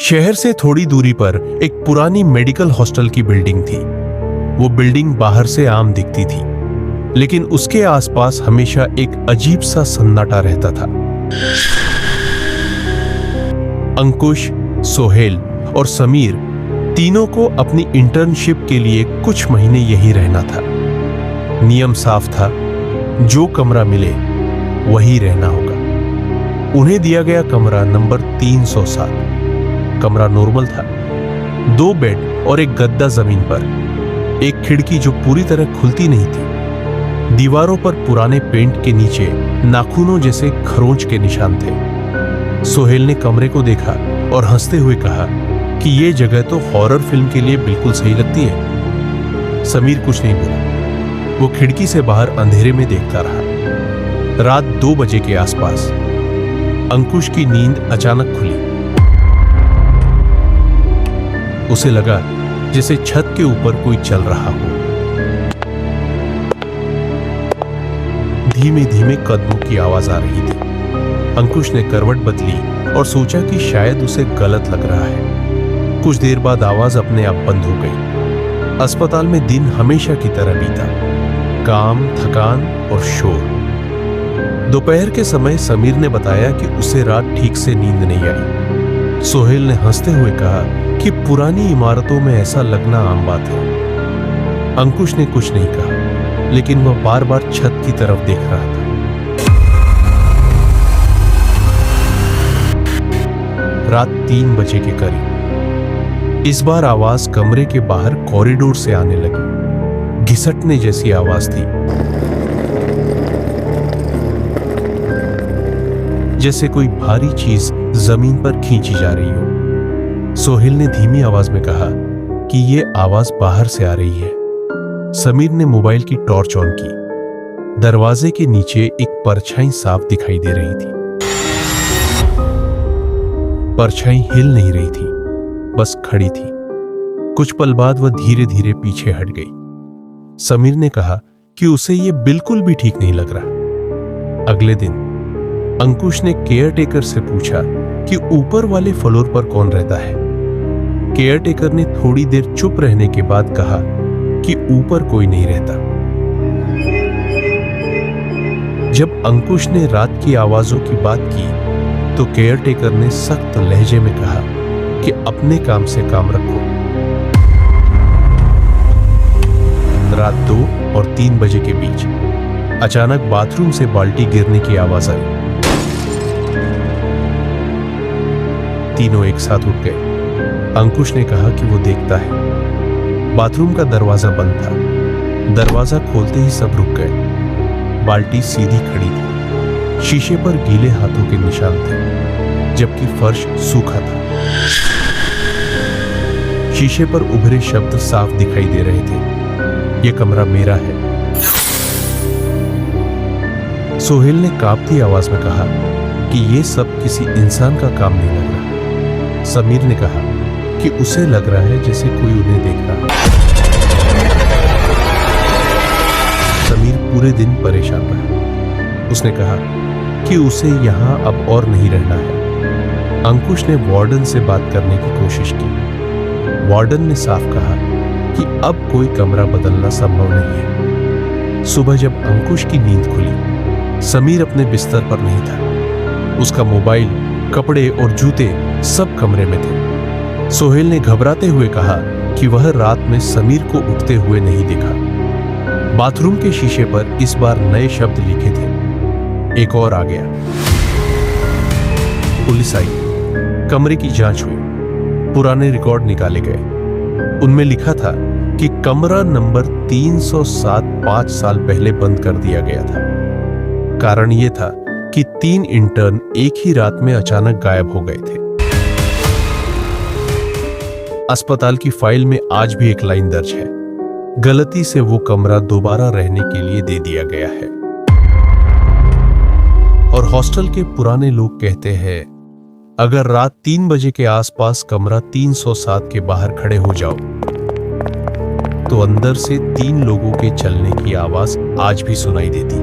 शहर से थोड़ी दूरी पर एक पुरानी मेडिकल हॉस्टल की बिल्डिंग थी। वो बिल्डिंग बाहर से आम दिखती थी, लेकिन उसके आसपास हमेशा एक अजीब सा सन्नाटा रहता था। अंकुश, सोहेल और समीर तीनों को अपनी इंटर्नशिप के लिए कुछ महीने यहीं रहना था। नियम साफ था, जो कमरा मिले वही रहना होगा। उन्हें दिया गया कमरा नंबर 307। कमरा नॉर्मल था, 2 बेड और एक गद्दा जमीन पर, एक खिड़की जो पूरी तरह खुलती नहीं थी। दीवारों पर पुराने पेंट के नीचे नाखूनों जैसे खरोंच के निशान थे। सोहेल ने कमरे को देखा और हंसते हुए कहा कि ये जगह तो हॉरर फिल्म के लिए बिल्कुल सही लगती है। समीर कुछ नहीं बोला, वो खिड़की से बाहर अंधेरे में देखता रहा। रात 2 बजे के आसपास अंकुश की नींद अचानक खुली। उसे लगा जैसे छत के ऊपर कोई चल रहा हो। धीमे धीमे कदमों की आवाज आ रही थी। अंकुश ने करवट बदली और सोचा कि शायद उसे गलत लग रहा है। कुछ देर बाद आवाज अपने आप बंद हो गई। अस्पताल में दिन हमेशा की तरह बीता, काम, थकान और शोर। दोपहर के समय समीर ने बताया कि उसे रात ठीक से नींद नहीं आई। सोहेल ने हंसते हुए कहा कि पुरानी इमारतों में ऐसा लगना आम बात है। अंकुश ने कुछ नहीं कहा, लेकिन वह बार बार छत की तरफ देख रहा था। रात 3 बजे के करीब इस बार आवाज कमरे के बाहर कॉरिडोर से आने लगी। घिसटने जैसी आवाज थी, जैसे कोई भारी चीज जमीन पर खींची जा रही हो। सोहेल ने धीमी आवाज में कहा कि ये आवाज बाहर से आ रही है। समीर ने मोबाइल की टॉर्च ऑन की। दरवाजे के नीचे एक परछाई साफ दिखाई दे रही थी। परछाई हिल नहीं रही थी, बस खड़ी थी। कुछ पल बाद वह धीरे धीरे पीछे हट गई। समीर ने कहा कि उसे यह बिल्कुल भी ठीक नहीं लग रहा। अगले दिन अंकुश ने केयरटेकर से पूछा कि ऊपर वाले फ्लोर पर कौन रहता है। केयरटेकर ने थोड़ी देर चुप रहने के बाद कहा कि ऊपर कोई नहीं रहता। जब अंकुश ने रात की आवाजों की बात की तो केयरटेकर ने सख्त लहजे में कहा कि अपने काम से काम रखो। रात 2 और 3 बजे के बीच अचानक बाथरूम से बाल्टी गिरने की आवाज आई। तीनों एक साथ उठ गए। अंकुश ने कहा कि वो देखता है। बाथरूम का दरवाजा बंद था। दरवाजा खोलते ही सब रुक गए। बाल्टी सीधी खड़ी थी। शीशे पर गीले हाथों के निशान थे, जबकि फर्श सूखा था। शीशे पर उभरे शब्द साफ दिखाई दे रहे थे, ये कमरा मेरा है। सोहेल ने कांपती आवाज में कहा कि ये सब किसी इंसान का काम नहीं लग रहा। समीर ने कहा कि उसे लग रहा है जैसे कोई उन्हें देख रहा है। समीर पूरे दिन परेशान रहा। उसने कहा कि उसे यहां अब और नहीं रहना है। अंकुश ने वार्डन से बात करने की कोशिश की। वार्डन ने साफ कहा कि अब कोई कमरा बदलना संभव नहीं है। सुबह जब अंकुश की नींद खुली, समीर अपने बिस्तर पर नहीं था। उसका मोबाइल, कपड़े और जूते सब कमरे में थे। सोहेल ने घबराते हुए कहा कि वह रात में समीर को उठते हुए नहीं देखा। बाथरूम के शीशे पर इस बार नए शब्द लिखे थे। एक और आ गया। पुलिस आई, कमरे की जांच हुई, पुराने रिकॉर्ड निकाले गए। उनमें लिखा था कि कमरा नंबर 307 5 साल पहले बंद कर दिया गया था। कारण यह था कि 3 इंटर्न एक ही रात में अचानक गायब हो गए थे। अस्पताल की फाइल में आज भी एक लाइन दर्ज है, गलती से वो कमरा दोबारा रहने के लिए दे दिया गया है। और हॉस्टल के पुराने लोग कहते हैं, अगर रात 3 बजे के आसपास कमरा 307 के बाहर खड़े हो जाओ तो अंदर से 3 लोगों के चलने की आवाज आज भी सुनाई देती।